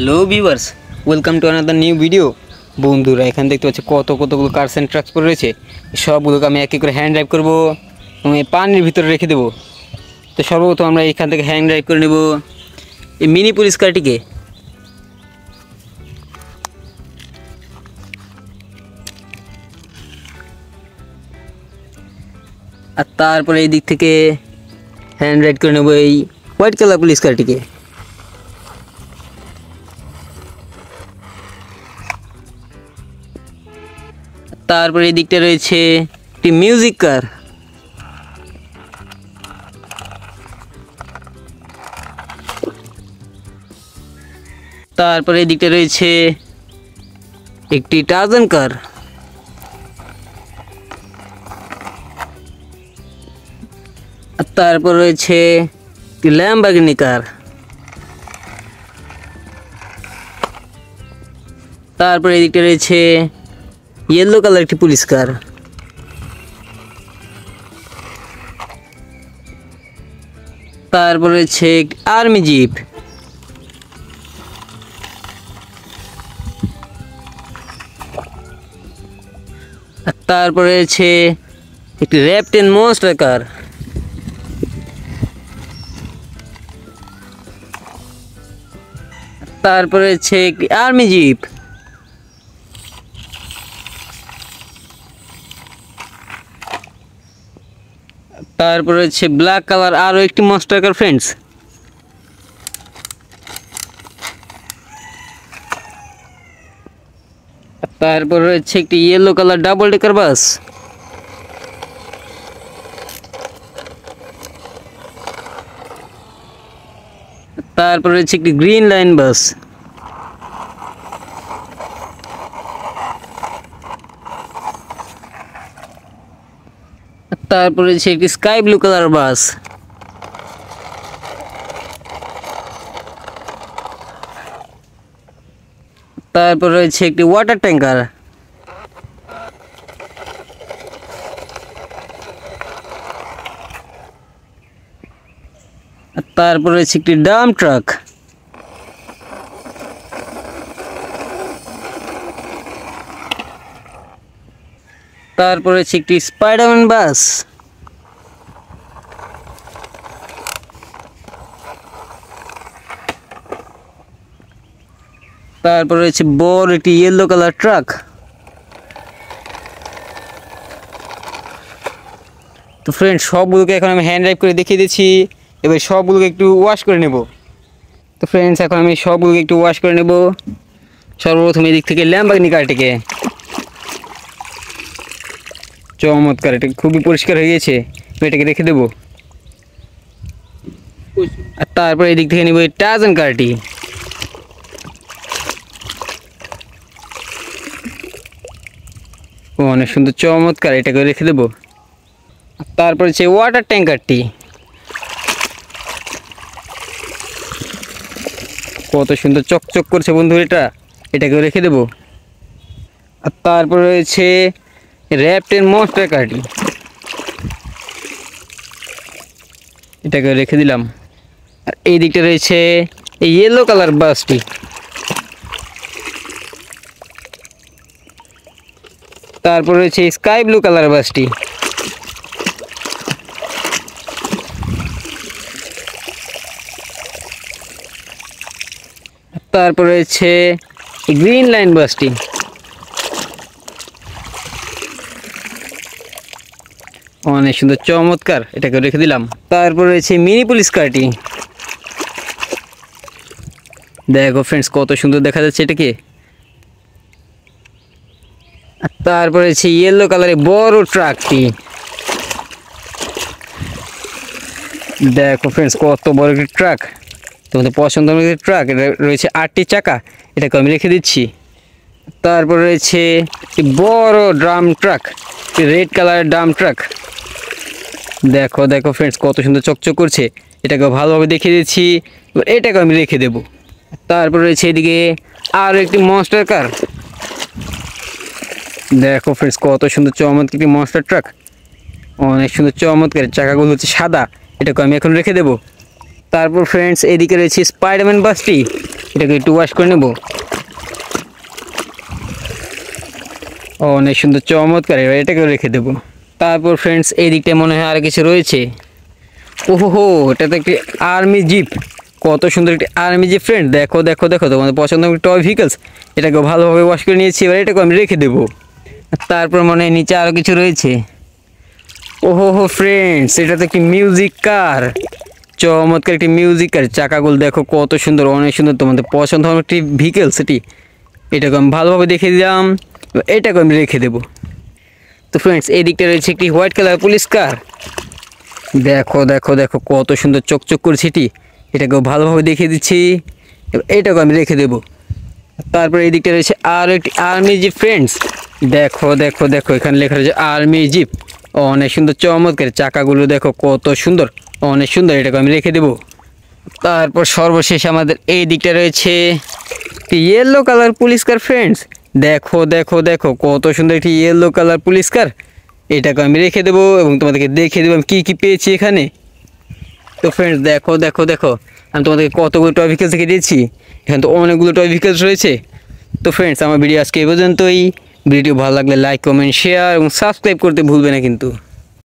Hello viewers, welcome to another new video. বন্ধুরা, এখানে দেখতে পাচ্ছি কতগুলো কার্স অ্যান্ড ট্রাক্স পড়ে রয়েছে। সবগুলোকে আমি এক এক করে হ্যান্ড ড্রাইভ করবো এবং এই পানির ভিতরে রেখে দেবো। তো সর্বপ্রথম আমরা এখান থেকে হ্যান্ড ড্রাইভ করে নেব এই মিনি পুলিশ কারটিকে। আর তারপরে এই দিক থেকে হ্যান্ড রাইড করে নেব এই হোয়াইট কালার পুলিশ কারটিকে। তারপরে এই দিকটা রয়েছে একটি মিউজিক কার। তারপরে এই দিকটা রয়েছে একটি টার্জান কার। তারপর রয়েছে একটি ল্যাম্বরগিনি কার। তারপরে এই দিকটা রয়েছে येलो কালার একটি পুলিশ কার। তারপর রয়েছে আর্মি জিপ। তারপরে রয়েছে একটি র্যাপটেন মনস্টার কার। তারপরে রয়েছে একটি আর্মি জিপ। তারপরে হচ্ছে ব্ল্যাক কালার আরও একটি মনস্টার কার ফ্রেন্ডস। তারপর রয়েছে একটি ইয়েলো কালার ডাবল ডেকার বাস। তারপর রয়েছে একটি গ্রিন লাইন বাস। তারপরে রয়েছে একটি স্কাই ব্লু কালার বাস। তারপর রয়েছে একটি ওয়াটার ট্যাঙ্কার। তারপর রয়েছে একটি ডাম্প ট্রাক। তারপর রয়েছে একটি স্পাইডারম্যান বাস। তারপর রয়েছে বড় একটি ইয়েলো কালার ট্রাক। তো ফ্রেন্ড, সবগুলোকে এখন আমি হ্যান্ড ড্রাইভ করে দেখিয়ে দিচ্ছি। এবার সবগুলোকে একটু ওয়াশ করে নেব। তো ফ্রেন্ডস, এখন আমি সবগুলোকে একটু ওয়াশ করে নেব। সর্বপ্রথম এই দিক থেকে ল্যাম্বরগিনি কারটিকে। চমৎকার, এটা খুবই পরিষ্কার হয়ে গেছে। এটাকে রেখে দেবো। আর তারপর এই দিক থেকে নেব এই টার্জান কারটি। অনেক সুন্দর, চমৎকার, এটাকে রেখে দেবো। তারপর হচ্ছে ওয়াটার ট্যাঙ্কারটি। কত সুন্দর চকচক করছে বন্ধু, এটাকে রেখে দেবো। আর তারপর রয়েছে র্যাপটেন মনস্টার কারটি। এটাকে রেখে দিলাম। আর এই দিকটা রয়েছে এই ইয়েলো কালার বাসটি। তারপর রয়েছে স্কাই ব্লু কালার বাসটি। তারপর রয়েছে গ্রিন লাইন বাসটি। অনেক সুন্দর, চমৎকার, এটাকে রেখে দিলাম। তারপর রয়েছে মিনি পুলিশ কারটি। দেখো ফ্রেন্ডস, কত সুন্দর দেখা যাচ্ছে এটাকে। তারপর রয়েছে ইয়েলো কালারের বড় ট্রাকটি। দেখো ফ্রেন্ডস, কত বড় একটি ট্রাক, তোমাদের পছন্দ অনুযায়ী ট্রাক। এটা রয়েছে 8টি চাকা, এটাকে আমি রেখে দিচ্ছি। তারপর রয়েছে বড় ড্রাম ট্রাক, রেড কালারের ড্রাম ট্রাক। দেখো দেখো ফ্রেন্ডস, কত সুন্দর চকচক করছে। এটাকে ভালোভাবে দেখিয়ে দিচ্ছি। এটাকে আমি রেখে দেব। তারপর রয়েছে এদিকে আরও একটি মনস্টার কার। দেখো ফ্রেন্ডস, কত সুন্দর চমৎকার একটি মনস্টার ট্রাক। অনেক সুন্দর চমৎকার, চাকাগুলো হচ্ছে সাদা। এটাকে আমি এখন রেখে দেব। তারপর ফ্রেন্ডস, এদিকে রয়েছে স্পাইডারম্যান বাসটি। এটাকে একটু ওয়াশ করে নেব। অনেক সুন্দর চমৎকার, এবার এটাকেও রেখে দেবো। তারপর ফ্রেন্ডস এই দিকটায় মনে হয় আর কিছু রয়েছে। ওহো, এটা তো একটি আর্মি জিপ, কত সুন্দর একটি আর্মি জিপ ফ্রেন্ড। দেখো দেখো দেখো, তোমাদের পছন্দ একটি টয় ভেহিকলস, এটাকেও ভালোভাবে ওয়াশ করে নিয়েছি, এবার এটাকে আমি রেখে দেবো। তারপর মনে হয় নিচে আরও কিছু রয়েছে। ওহো হো ফ্রেন্ডস, এটা তো একটি মিউজিক কার, চমৎকার একটি মিউজিক কার। চাকাগুলো দেখো কত সুন্দর, অনেক সুন্দর, তোমাদের পছন্দ হবে একটি ভেহিকলস এটি। এটাকে আমি ভালোভাবে দেখে দিলাম, এটাকে আমি রেখে দেবো। তো ফ্রেন্ডস এই দিকটা রয়েছে একটি হোয়াইট কালার পুলিশ কার। দেখো দেখো দেখো কত সুন্দর চকচক করছে এটি, এটাকেও ভালোভাবে দেখিয়ে দিচ্ছি, এটাকে আমি রেখে দেবো। তারপরে এই দিকটা রয়েছে আরও একটি আর্মি জিপ ফ্রেন্ডস। দেখো দেখো দেখো, এখানে লেখা রয়েছে আর্মি জিপ, অনেক সুন্দর চমৎকার। চাকাগুলো দেখো কত সুন্দর, অনেক সুন্দর, এটাকে আমি রেখে দেবো। তারপর সর্বশেষ আমাদের এই দিকটা রয়েছে একটি ইয়েলো কালার পুলিশ কার ফ্রেন্ডস। দেখো দেখো দেখো কত সুন্দর একটি ইয়েলো কালার পুলিশ কার, এটাকে আমি রেখে দেবো এবং তোমাদেরকে দেখিয়ে দেবো আমি কী কী পেয়েছি এখানে। তো ফ্রেন্ডস দেখো দেখো দেখো, আমি তোমাদেরকে কতগুলো টয় ভেহিকলস দেখে দিয়েছি, এখানে তো অনেকগুলো টয় ভেহিকলস রয়েছে। তো ফ্রেন্ডস আমার ভিডিও আজকে এই পর্যন্তই। ভিডিও ভালো লাগলে লাইক কমেন্ট শেয়ার এবং সাবস্ক্রাইব করতে ভুলবে না কিন্তু।